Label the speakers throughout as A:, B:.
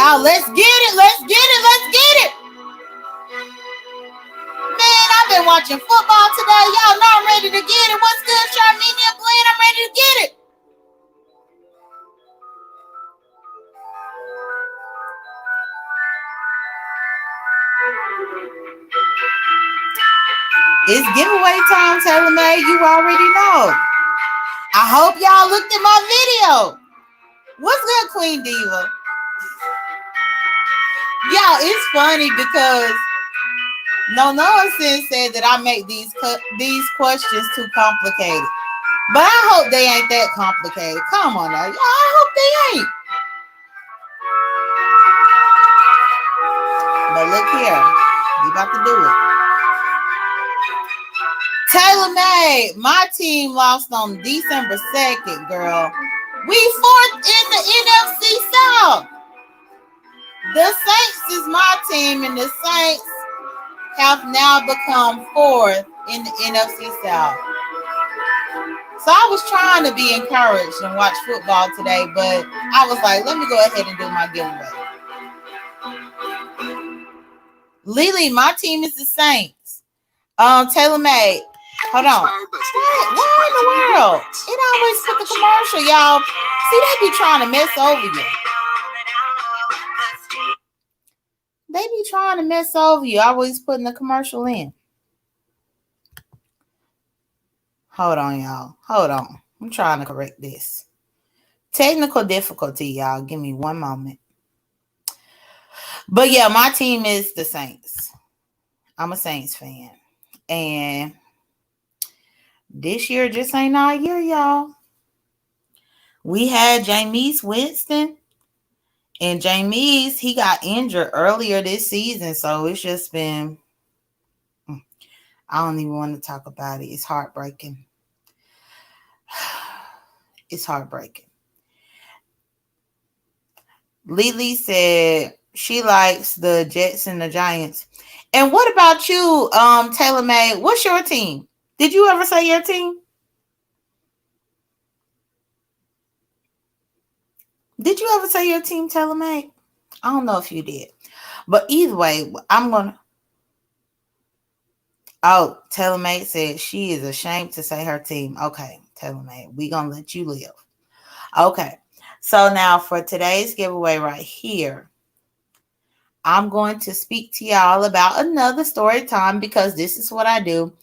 A: Y'all, let's get it. Let's get it. Let's get it. Man, I've been watching football today. Y'all know I'm ready to get it. What's good, Charmenia Glenn? I'm ready to get it. It's giveaway time, Taylor May. You already know. I hope y'all looked at my video. What's good, Queen Diva? Y'all, it's funny because no nonsense said that I make these questions too complicated. But I hope they ain't that complicated. Come on now. Y'all, I hope they ain't. But look here. We about to do it. Taylor May, my team lost on December 2nd, girl. We fourth in the NFC South. The Saints is my team, and the Saints have now become fourth in the NFC South. So I was trying to be encouraged and watch football today, but I was like, let me go ahead and do my giveaway. Lily, my team is the Saints. Taylor May, hold on. Why in the world? It always put the commercial, y'all. See, they be trying to mess over you. They be trying to mess over you. Always putting the commercial in. Hold on, y'all. Hold on. I'm trying to correct this. Technical difficulty, y'all. Give me one moment. But yeah, my team is the Saints. I'm a Saints fan. And this year just ain't our year, y'all. We had Jameis Winston. And Jameis, he got injured earlier this season. So it's just been, I don't even want to talk about it. It's heartbreaking. It's heartbreaking. Lily said she likes the Jets and the Giants. And what about you, Taylor May? What's your team? Did you ever say your team? Did you ever say your team, Taylor May? I don't know if you did. But either way, I'm going to. Oh, Taylor May said she is ashamed to say her team. Okay, Taylor May, we're going to let you live. Okay, so now for today's giveaway right here, I'm going to speak to y'all about another story time because this is what I do.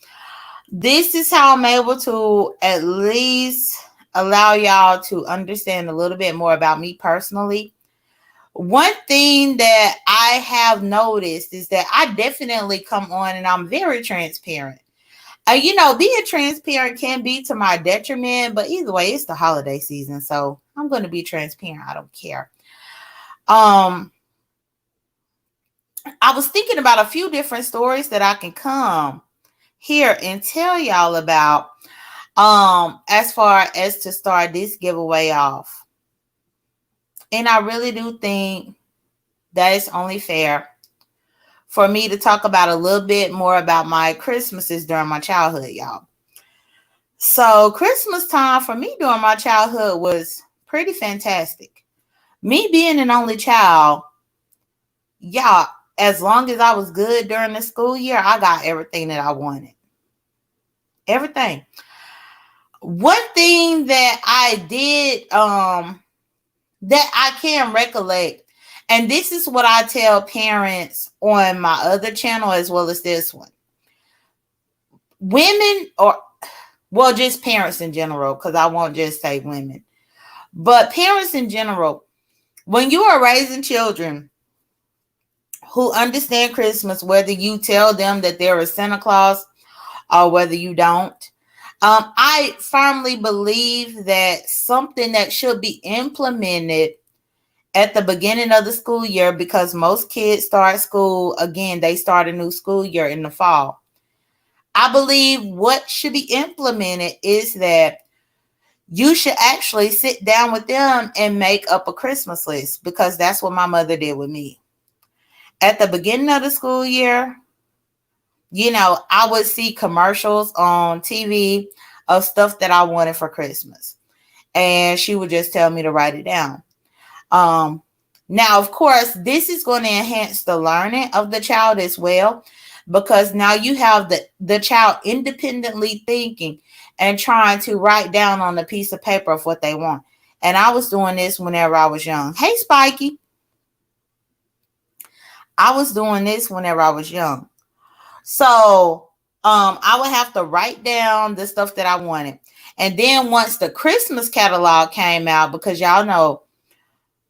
A: This is how I'm able to at least allow y'all to understand a little bit more about me personally. One thing that I have noticed is that I definitely come on and I'm very transparent. Being transparent can be to my detriment, but either way, it's the holiday season, so I'm going to be transparent. I don't care. I was thinking about a few different stories that I can come here and tell y'all about as far as to start this giveaway off. And I really do think that it's only fair for me to talk about a little bit more about my Christmases during my childhood, y'all. So Christmas time for me during my childhood was pretty fantastic. Me being an only child, y'all, as long as I was good during the school year, I got everything that I wanted. Everything. One thing that I did that I can recollect, and this is what I tell parents on my other channel as well as this one. Women, just parents in general, because I won't just say women, but parents in general, when you are raising children who understand Christmas, whether you tell them that there is Santa Claus or whether you don't, I firmly believe that something that should be implemented at the beginning of the school year, because most kids start school, again, they start a new school year in the fall. I believe what should be implemented is that you should actually sit down with them and make up a Christmas list, because that's what my mother did with me. At the beginning of the school year, I would see commercials on TV of stuff that I wanted for Christmas. And she would just tell me to write it down. Now, of course, this is going to enhance the learning of the child as well, because now you have the child independently thinking and trying to write down on a piece of paper of what they want. And I was doing this whenever I was young. Hey, Spiky. I was doing this whenever I was young. So I would have to write down the stuff that I wanted. And then once the Christmas catalog came out, because y'all know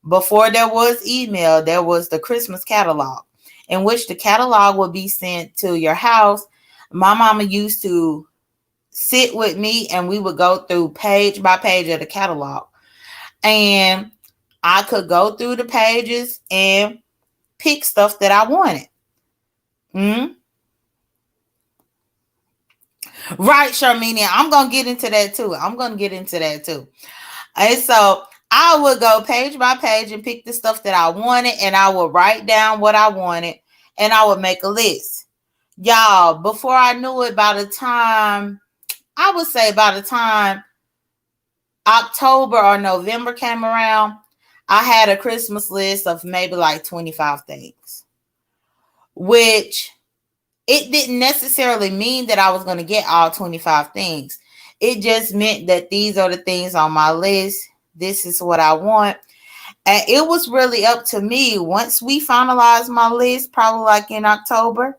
A: before there was email, there was the Christmas catalog, in which the catalog would be sent to your house. My mama used to sit with me and we would go through page by page of the catalog. And I could go through the pages and pick stuff that I wanted. Mm-hmm. Right, Charminia. I'm going to get into that too. And so I would go page by page and pick the stuff that I wanted, and I would write down what I wanted, and I would make a list. Y'all, before I knew it, by the time October or November came around, I had a Christmas list of maybe like 25 things, which it didn't necessarily mean that I was going to get all 25 things. It just meant that these are the things on my list. This is what I want. And it was really up to me. Once we finalized my list, probably like in October,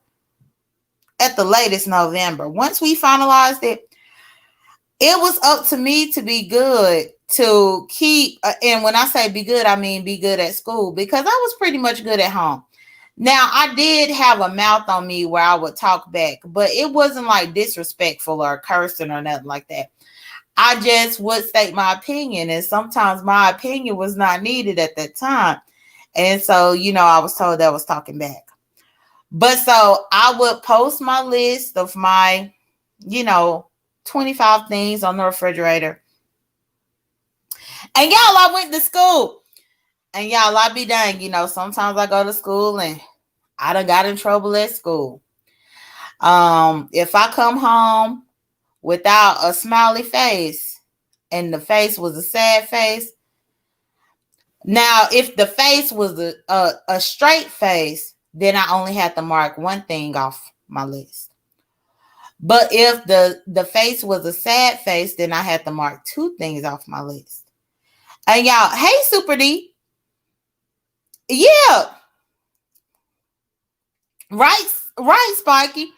A: at the latest November, once we finalized it, it was up to me to be good, to keep. And when I say be good, I mean be good at school, because I was pretty much good at home. Now, I did have a mouth on me where I would talk back, but it wasn't like disrespectful or cursing or nothing like that. I just would state my opinion, and sometimes my opinion was not needed at that time. And so, I was told that I was talking back. But so I would post my list of my, 25 things on the refrigerator. And y'all, I went to school. And y'all, I be dang, sometimes I go to school and I done got in trouble at school. If I come home without a smiley face and the face was a sad face, now if the face was a straight face, then I only had to mark one thing off my list. But if the face was a sad face, then I had to mark two things off my list. And y'all, hey, Super D. Yeah. Right, Spiky.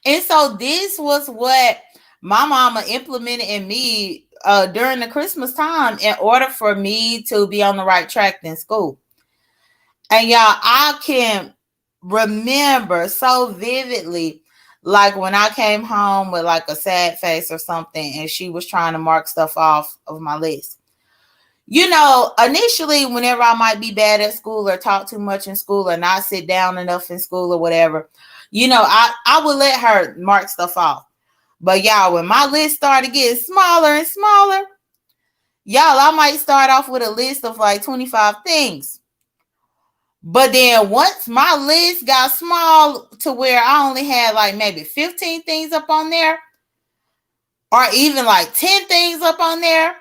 A: And so this was what my mama implemented in me during the Christmas time in order for me to be on the right track in school. And y'all, I can remember so vividly, like when I came home with like a sad face or something, and she was trying to mark stuff off of my list. Initially, whenever I might be bad at school or talk too much in school or not sit down enough in school or whatever, I would let her mark stuff off. But y'all, when my list started getting smaller and smaller, y'all, I might start off with a list of like 25 things. But then once my list got small to where I only had like maybe 15 things up on there, or even like 10 things up on there,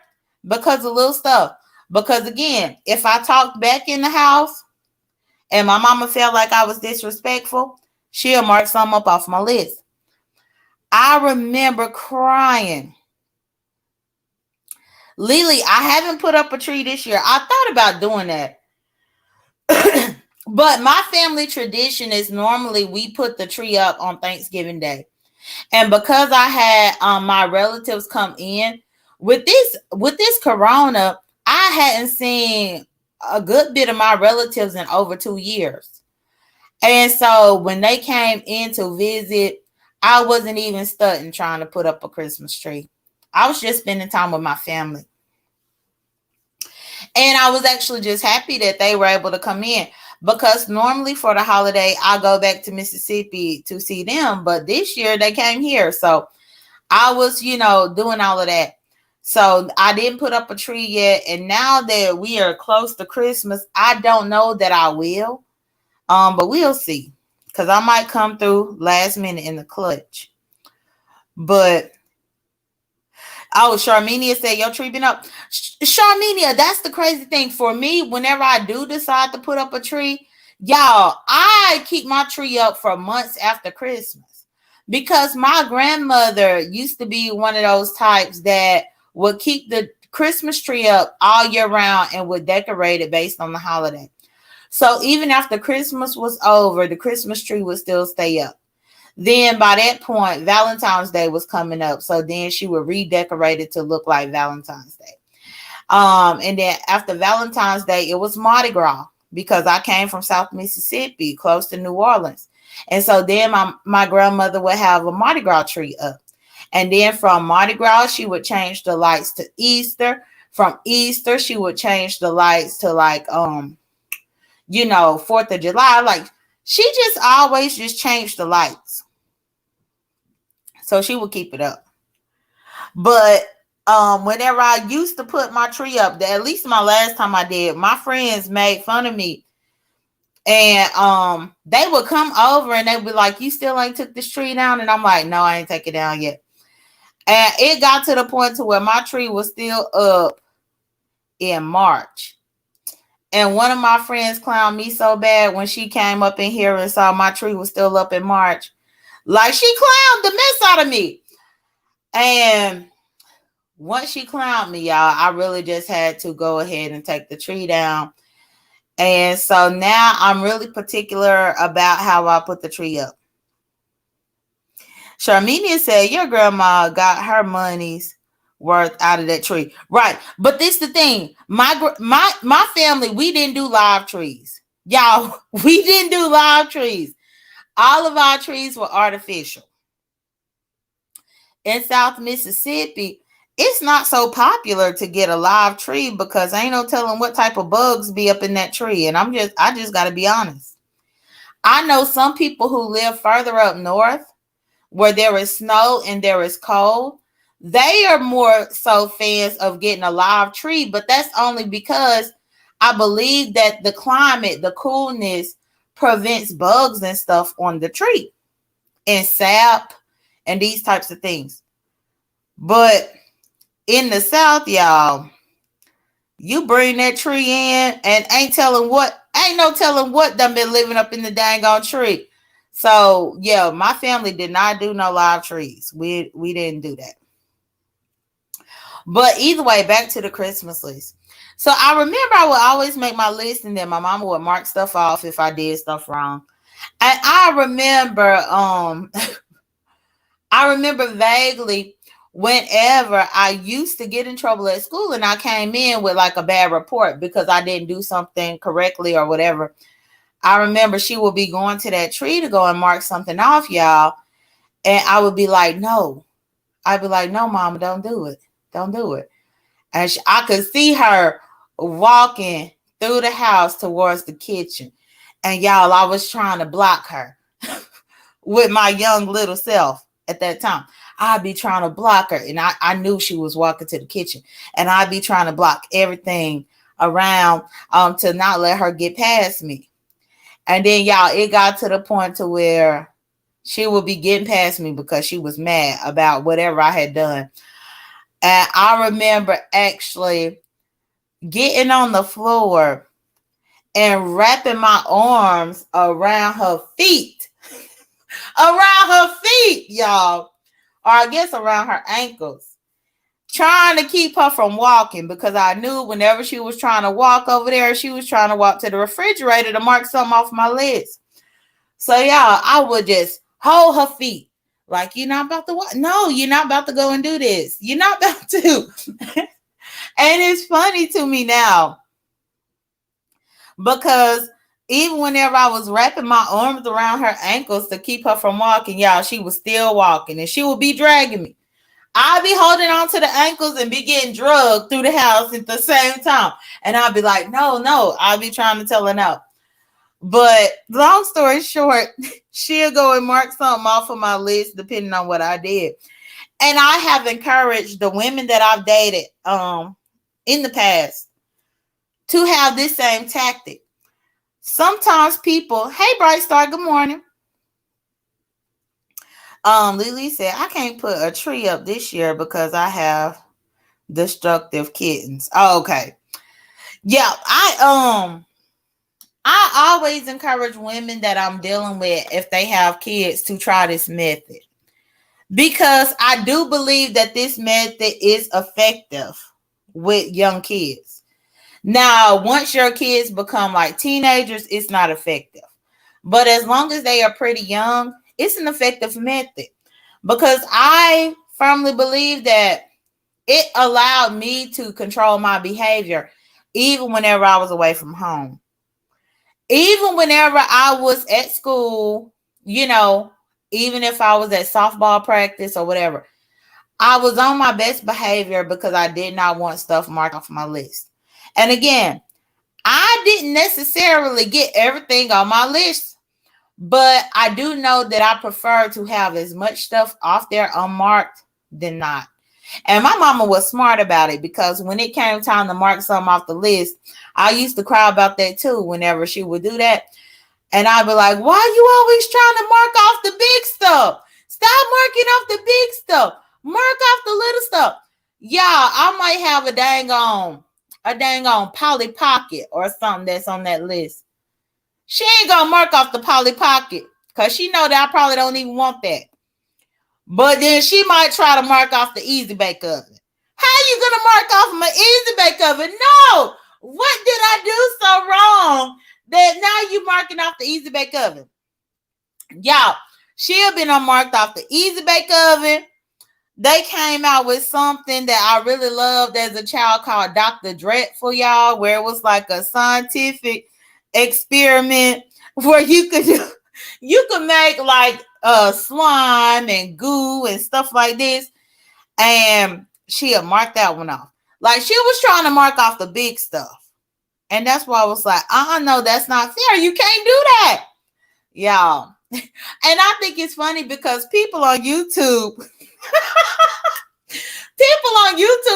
A: because of little stuff. Because again, if I talked back in the house and my mama felt like I was disrespectful, she'll mark some up off my list. I remember crying. Lily, I haven't put up a tree this year. I thought about doing that. But my family tradition is normally we put the tree up on Thanksgiving Day. And because I had my relatives come in with this corona, I hadn't seen a good bit of my relatives in over 2 years. And so when they came in to visit, I wasn't even studying trying to put up a Christmas tree. I was just spending time with my family. And I was actually just happy that they were able to come in, because normally for the holiday, I go back to Mississippi to see them. But this year they came here. So I was, doing all of that. So I didn't put up a tree yet. And now that we are close to Christmas, I don't know that I will. But we'll see. Because I might come through last minute in the clutch. But Oh, Charmenia said your tree been up. Charmenia, that's the crazy thing for me. Whenever I do decide to put up a tree, y'all, I keep my tree up for months after Christmas because my grandmother used to be one of those types that would keep the Christmas tree up all year round and would decorate it based on the holiday. So even after Christmas was over, the Christmas tree would still stay up. Then by that point, Valentine's Day was coming up. So then she would redecorate it to look like Valentine's Day. And then after Valentine's Day, it was Mardi Gras because I came from South Mississippi, close to New Orleans. And so then my grandmother would have a Mardi Gras tree up. And then from Mardi Gras, she would change the lights to Easter. From Easter, she would change the lights to like 4th of July. Like she just always just changed the lights. So she would keep it up. But whenever I used to put my tree up, at least my last time I did, my friends made fun of me. And they would come over and they'd be like, you still ain't took this tree down? And I'm like, no, I ain't take it down yet. And it got to the point to where my tree was still up in March. And one of my friends clowned me so bad when she came up in here and saw my tree was still up in March. Like she clowned the mess out of me. And once she clowned me, y'all, I really just had to go ahead and take the tree down. And so now I'm really particular about how I put the tree up. Charmenia said your grandma got her money's worth out of that tree. Right. But this the thing. My family, we didn't do live trees. Y'all, we didn't do live trees. All of our trees were artificial. In South Mississippi, it's not so popular to get a live tree because ain't no telling what type of bugs be up in that tree. And I just got to be honest. I know some people who live further up north where there is snow and there is cold. They are more so fans of getting a live tree, but that's only because I believe that the climate, the coolness prevents bugs and stuff on the tree and sap and these types of things. But in the South, y'all, you bring that tree in and ain't no telling what done been living up in the dang on tree. So yeah, my family did not do no live trees. We didn't do that. But either way, back to the Christmas list. So I remember I would always make my list and then my mama would mark stuff off if I did stuff wrong. And I remember vaguely whenever I used to get in trouble at school and I came in with like a bad report because I didn't do something correctly or whatever. I remember she would be going to that tree to go and mark something off, y'all. And I would be like, no. I'd be like, no, mama, don't do it. Don't do it. And I could see her walking through the house towards the kitchen. And y'all, I was trying to block her with my young little self at that time. I'd be trying to block her. And I knew she was walking to the kitchen. And I'd be trying to block everything around to not let her get past me. And then, y'all, it got to the point to where she would be getting past me because she was mad about whatever I had done. And I remember actually getting on the floor and wrapping my arms around her feet. Around her feet, y'all. Or I guess around her ankles. Trying to keep her from walking because I knew whenever she was trying to walk over there, she was trying to walk to the refrigerator to mark something off my list. So, y'all, I would just hold her feet. Like, you're not about to what? No, you're not about to go and do this. You're not about to. And it's funny to me now because even whenever I was wrapping my arms around her ankles to keep her from walking, y'all, she was still walking and she would be dragging me. I'd be holding on to the ankles and be getting drugged through the house at the same time. And I'd be like, no. I'd be trying to tell her no. But long story short, she'll go and mark something off of my list depending on what I did. And I have encouraged the women that I've dated in the past to have this same tactic. Sometimes people, hey, Bright Star, good morning. Lily said, I can't put a tree up this year because I have destructive kittens. Oh, okay. Yeah, I always encourage women that I'm dealing with, if they have kids, to try this method, because I do believe that this method is effective with young kids. Now, once your kids become like teenagers, it's not effective. But as long as they are pretty young, it's an effective method, because I firmly believe that it allowed me to control my behavior even whenever I was away from home. Even whenever I was at school, you know, even if I was at softball practice or whatever, I was on my best behavior because I did not want stuff marked off my list. And again, I didn't necessarily get everything on my list, but I do know that I prefer to have as much stuff off there unmarked than not. And my mama was smart about it, because when it came time to mark something off the list, I used to cry about that too whenever she would do that. And I'd be like, why are you always trying to mark off the big stuff? Stop marking off the big stuff. Mark off the little stuff. Yeah, I might have a dang on Polly Pocket or something that's on that list. She ain't gonna mark off the Polly Pocket because she know that I probably don't even want that. But then she might try to mark off the Easy Bake Oven. How you gonna mark off my Easy Bake Oven? No! What did I do so wrong that now you marking off the Easy Bake Oven? Y'all, she'll been unmarked off the Easy Bake Oven. They came out with something that I really loved as a child called Dr. Dreadful, y'all, where it was like a scientific experiment where you could make like slime and goo and stuff like this, and she had marked that one off. Like, she was trying to mark off the big stuff, and that's why I was like, no, that's not fair. You can't do that, y'all. And I think it's funny because people on YouTube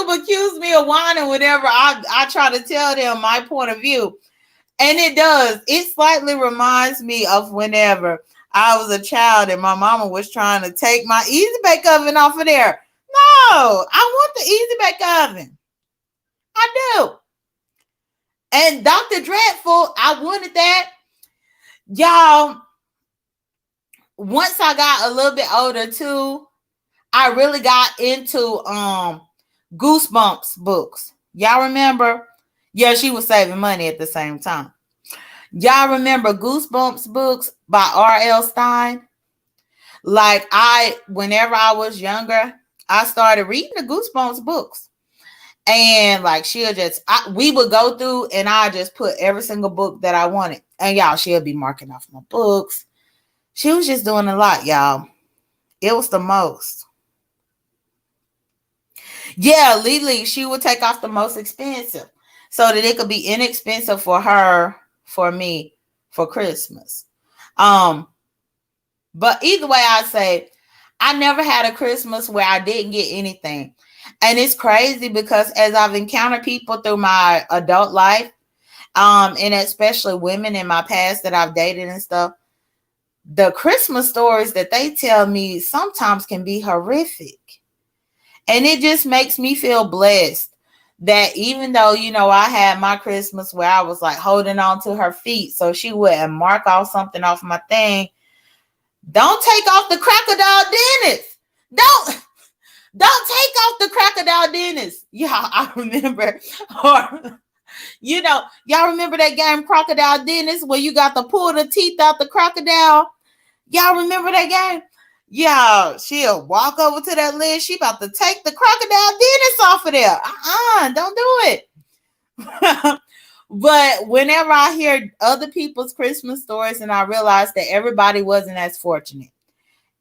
A: accuse me of whining whenever I try to tell them my point of view. And it does. It slightly reminds me of whenever I was a child and my mama was trying to take my Easy Bake Oven off of there. No, I want the Easy Bake Oven. I do. And Dr. Dreadful, I wanted that. Y'all, once I got a little bit older too, I really got into Goosebumps books. Y'all remember? Yeah, she was saving money at the same time. Y'all remember Goosebumps books by R.L. Stine? Like, whenever I was younger, I started reading the Goosebumps books. And like, we would go through and I just put every single book that I wanted. And y'all, she'll be marking off my books. She was just doing a lot, y'all. It was the most. Yeah, Lily, she would take off the most expensive so that it could be inexpensive for her, for me, for Christmas. But either way, I say I never had a Christmas where I didn't get anything. And it's crazy because as I've encountered people through my adult life, and especially women in my past that I've dated and stuff, the Christmas stories that they tell me sometimes can be horrific. And it just makes me feel blessed that even though, I had my Christmas where I was like holding on to her feet so she wouldn't mark off something off my thing. Don't take off the Crocodile Dentist. Don't take off the Crocodile Dentist. Yeah, I remember. Or, y'all remember that game Crocodile Dentist where you got to pull the teeth out the crocodile? Y'all remember that game? Yeah, she'll walk over to that lid. She about to take the Crocodile Dentist off of there. Don't do it. But whenever I hear other people's Christmas stories and I realize that everybody wasn't as fortunate,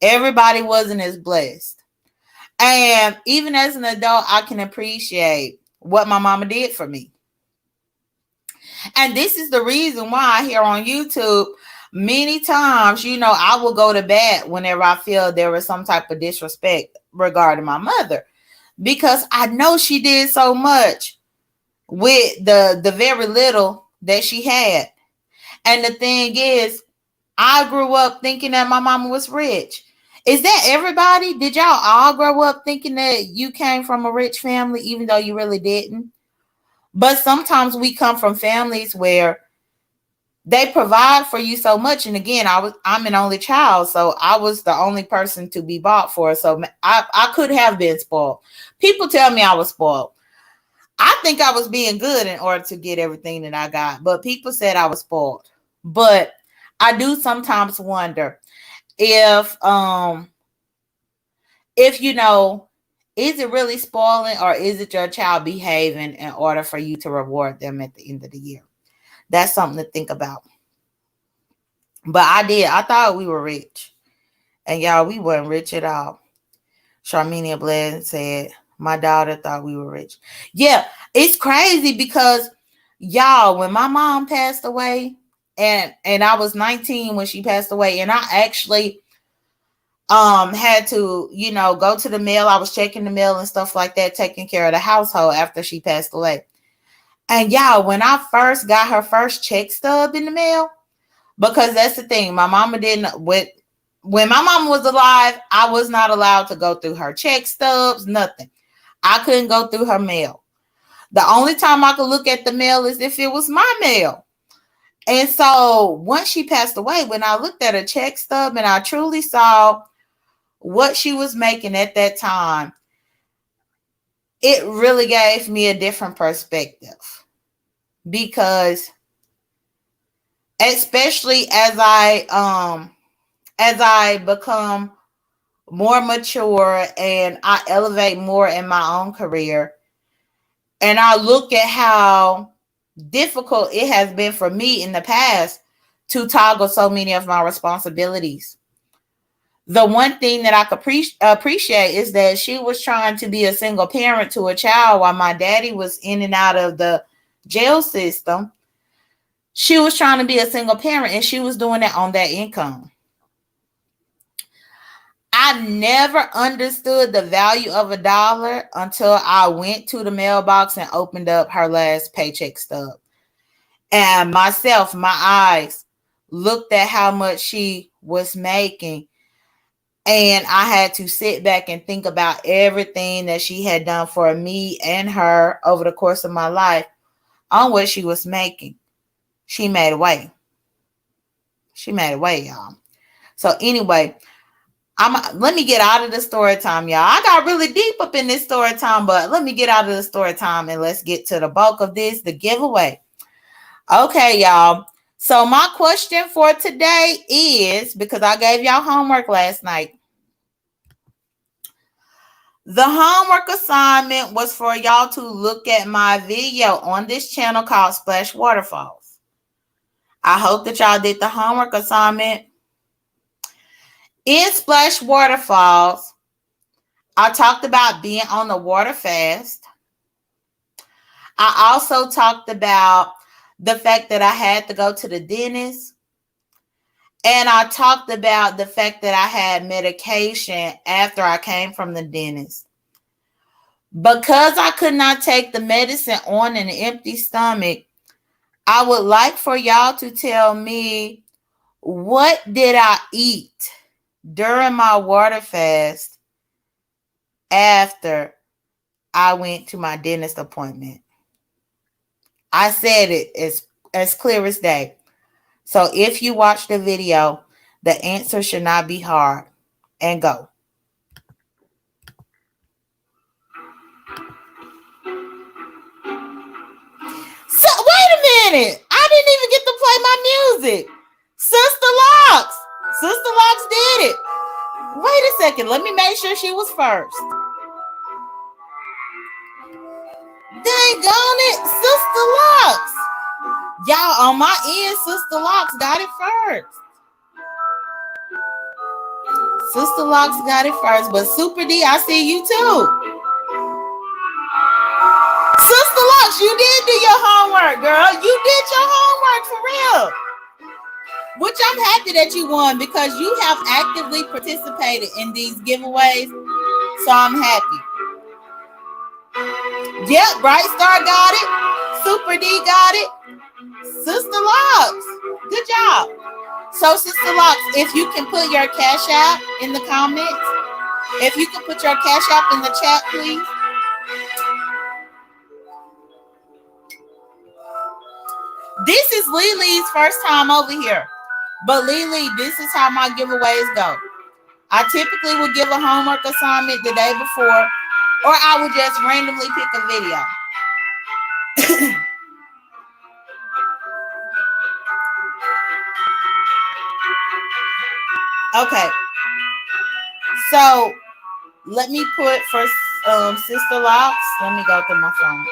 A: everybody wasn't as blessed. And even as an adult, I can appreciate what my mama did for me. And this is the reason why here on YouTube, many times, I will go to bat whenever I feel there was some type of disrespect regarding my mother, because I know she did so much with the very little that she had. And the thing is, I grew up thinking that my mama was rich. Is that everybody? Did y'all all grow up thinking that you came from a rich family, even though you really didn't? But sometimes we come from families where they provide for you so much. And again, I'm an only child, so I was the only person to be bought for. So I could have been spoiled. People tell me I was spoiled. I think I was being good in order to get everything that I got, but people said I was spoiled. But I do sometimes wonder if you know, is it really spoiling or is it your child behaving in order for you to reward them at the end of the year? That's something to think about. But I thought we were rich. And y'all, we weren't rich at all. Charmenia Blair said, my daughter thought we were rich. Yeah, it's crazy because y'all, when my mom passed away, and I was 19 when she passed away, and I actually had to, go to the mail. I was checking the mail and stuff like that, taking care of the household after she passed away. And y'all, when I first got her first check stub in the mail, because that's the thing, my mama didn't, when my mama was alive, I was not allowed to go through her check stubs, nothing. I couldn't go through her mail. The only time I could look at the mail is if it was my mail. And so once she passed away, when I looked at her check stub and I truly saw what she was making at that time, it really gave me a different perspective. Because especially as I become more mature and I elevate more in my own career, and I look at how difficult it has been for me in the past to toggle so many of my responsibilities. The one thing that I could appreciate is that she was trying to be a single parent to a child while my daddy was in and out of the jail system. She was trying to be a single parent, and she was doing it on that income. I never understood the value of $1 until I went to the mailbox and opened up her last paycheck stub. And my eyes looked at how much she was making. And I had to sit back and think about everything that she had done for me and her over the course of my life on what she was making. She made a way. Y'all. So anyway, let me get out of the story time, y'all. I got really deep up in this story time, but let me get out of the story time and let's get to the bulk of this, the giveaway. Okay, y'all. So my question for today is, because I gave y'all homework last night, the homework assignment was for y'all to look at my video on this channel called Splash Waterfalls. I hope that y'all did the homework assignment. In Splash Waterfalls, I talked about being on the water fast. I also talked about the fact that I had to go to the dentist. And I talked about the fact that I had medication after I came from the dentist. Because I could not take the medicine on an empty stomach, I would like for y'all to tell me, what did I eat during my water fast after I went to my dentist appointment? I said it as clear as day. So if you watch the video, the answer should not be hard. And go. So wait a minute. I didn't even get to play my music. Sister Locks did it. Wait a second. Let me make sure she was first. Dang on it, Sister Locks. Y'all, on my end, Sister Locks got it first. Sister Locks got it first, but Super D, I see you too. Sister Locks, you did do your homework, girl. You did your homework for real. Which I'm happy that you won, because you have actively participated in these giveaways. So I'm happy. Yep, Bright Star got it. Super D got it. Sister Locks, good job. So, Sister Locks, if you can put your Cash App in the comments, if you can put your Cash App in the chat, please. This is Lily's first time over here. But Lily, this is how my giveaways go. I typically will give a homework assignment the day before, or I would just randomly pick a video. Okay. So let me put for Sister Locks. Let me go through my phone.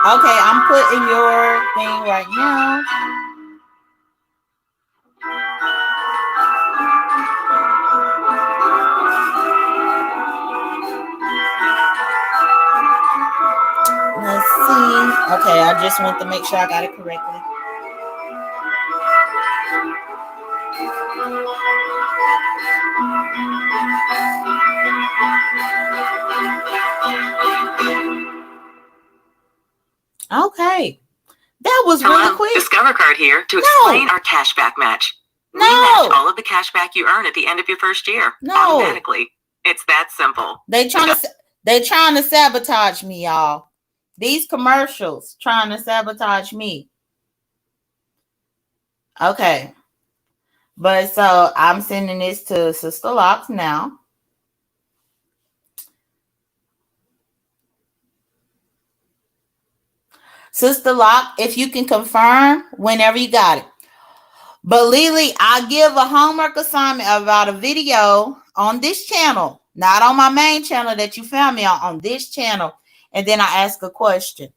A: Okay, I'm putting your thing right now. Let's see. Okay, I just want to make sure I got it correctly. Okay. That was really quick.
B: Discover Card here to explain our cashback match. We match all of the cashback you earn at the end of your first year automatically. It's that simple.
A: They trying to sabotage me, y'all. These commercials trying to sabotage me. Okay. But so I'm sending this to Sister Locks now. Sister Lock, if you can confirm whenever you got it. But Lily, I give a homework assignment about a video on this channel, not on my main channel that you found me on this channel. And then I ask a question.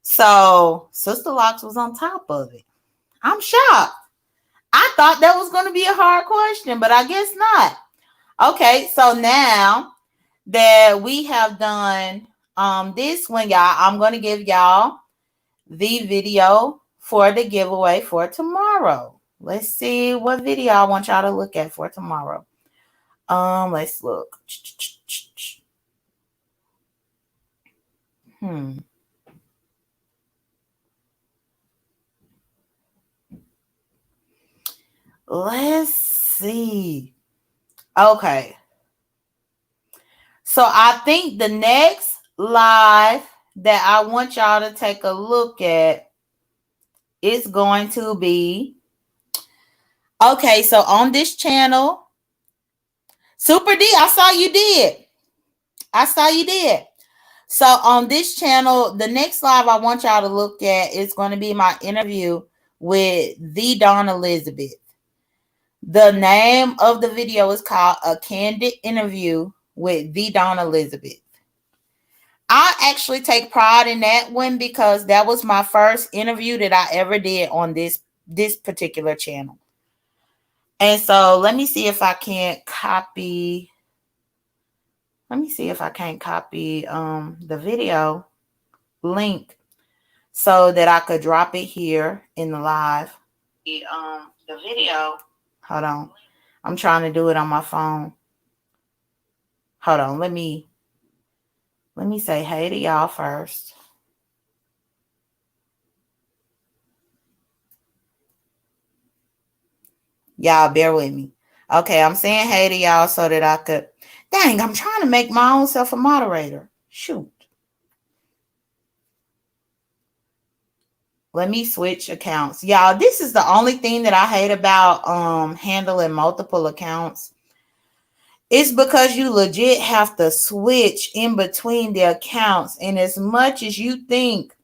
A: So Sister Locks was on top of it. I'm shocked. I thought that was going to be a hard question, but I guess not. Okay, so now that we have done this one, y'all, I'm going to give y'all the video for the giveaway for tomorrow. Let's see what video I want y'all to look at for tomorrow. Let's look. Let's see. Okay. So I think the next live that I want y'all to take a look at is going to be, okay, so on this channel, Super D, I saw you did. So on this channel, the next live I want y'all to look at is going to be my interview with the Dawn Elizabeth. The name of the video is called A Candid Interview with the Dawn Elizabeth. I actually take pride in that one because that was my first interview that I ever did on this particular channel. And so let me see if I can't copy. Let me see if I can't copy the video link so that I could drop it here in the live. The video. Hold on. I'm trying to do it on my phone. Hold on. Let me say hey to y'all first. Y'all bear with me. Okay, I'm saying hey to y'all so that I could. Dang, I'm trying to make my own self a moderator. Shoot. Let me switch accounts. Y'all, this is the only thing that I hate about handling multiple accounts. It's because you legit have to switch in between the accounts. And as much as you think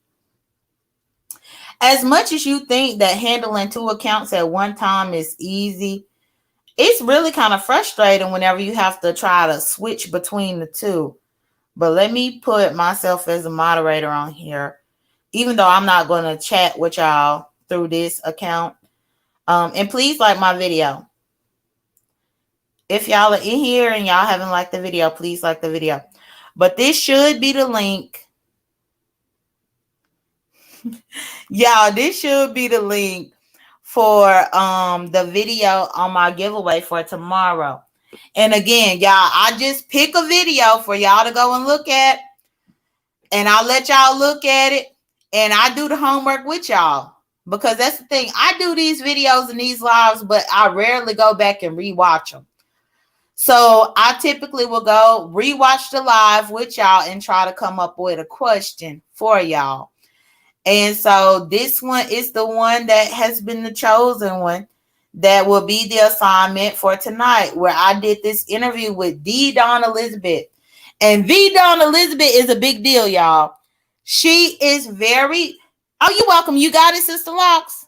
A: that handling two accounts at one time is easy, it's really kind of frustrating whenever you have to try to switch between the two. But let me put myself as a moderator on here, even though I'm not going to chat with y'all through this account. And please like my video. If y'all are in here and y'all haven't liked the video, please like the video. But this should be the link. Y'all, this should be the link for the video on my giveaway for tomorrow. And again, y'all, I just pick a video for y'all to go and look at, and I'll let y'all look at it, and I do the homework with y'all, because that's the thing. I do these videos and these lives, but I rarely go back and rewatch them. So I typically will go rewatch the live with y'all and try to come up with a question for y'all. And so this one is the one that has been the chosen one that will be the assignment for tonight, where I did this interview with the Dawn Elizabeth. And the Dawn Elizabeth is a big deal, y'all. She is very... Oh, you're welcome. You got it, Sister Locks?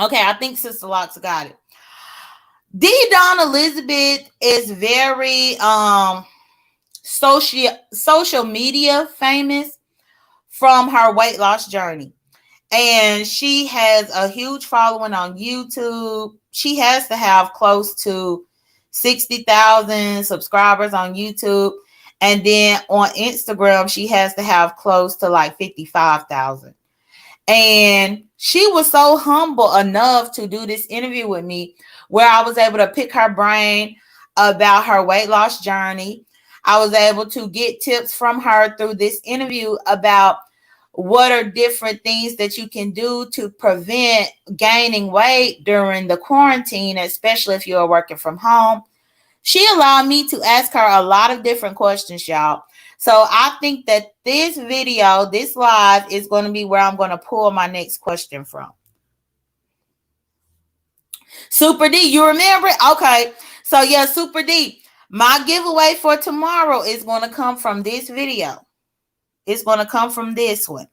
A: Okay, I think Sister Locks got it. The Dawn Elizabeth is very social media famous from her weight loss journey. And she has a huge following on YouTube. She has to have close to 60,000 subscribers on YouTube. And then on Instagram, she has to have close to like 55,000. And she was so humble enough to do this interview with me, where I was able to pick her brain about her weight loss journey. I was able to get tips from her through this interview about what are different things that you can do to prevent gaining weight during the quarantine, especially if you're working from home. She allowed me to ask her a lot of different questions, y'all. So I think that this video, this live, is going to be where I'm going to pull my next question from. Super D, you remember it? Okay. So yeah, Super D, my giveaway for tomorrow is going to come from this video. It's going to come from this one.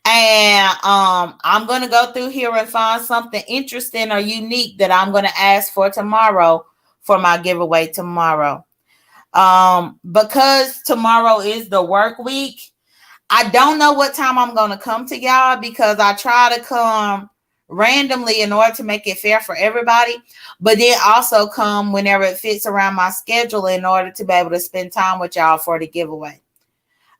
A: And I'm going to go through here and find something interesting or unique that I'm going to ask for tomorrow for my giveaway tomorrow. Because tomorrow is the work week, I don't know what time I'm going to come to y'all, because I try to come randomly in order to make it fair for everybody, but then also come whenever it fits around my schedule in order to be able to spend time with y'all for the giveaway.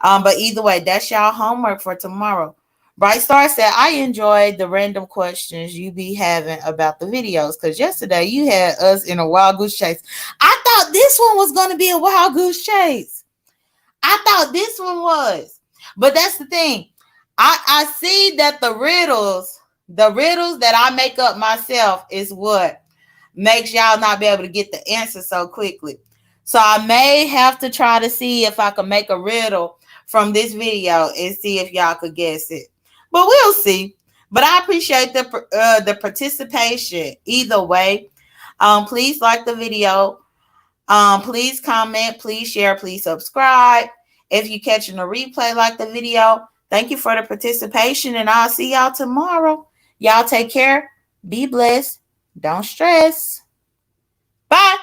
A: But either way, that's y'all homework for tomorrow. Bright Star said, I enjoyed the random questions you be having about the videos, because yesterday you had us in a wild goose chase. I thought this one was going to be a wild goose chase. I thought this one was. But that's the thing. I see that the riddles that I make up myself is what makes y'all not be able to get the answer so quickly. So I may have to try to see if I can make a riddle from this video and see if y'all could guess it. But we'll see. But I appreciate the participation either way. Please like the video. Please comment. Please share. Please subscribe. If you're catching a replay, like the video. Thank you for the participation, and I'll see y'all tomorrow. Y'all take care. Be blessed. Don't stress. Bye.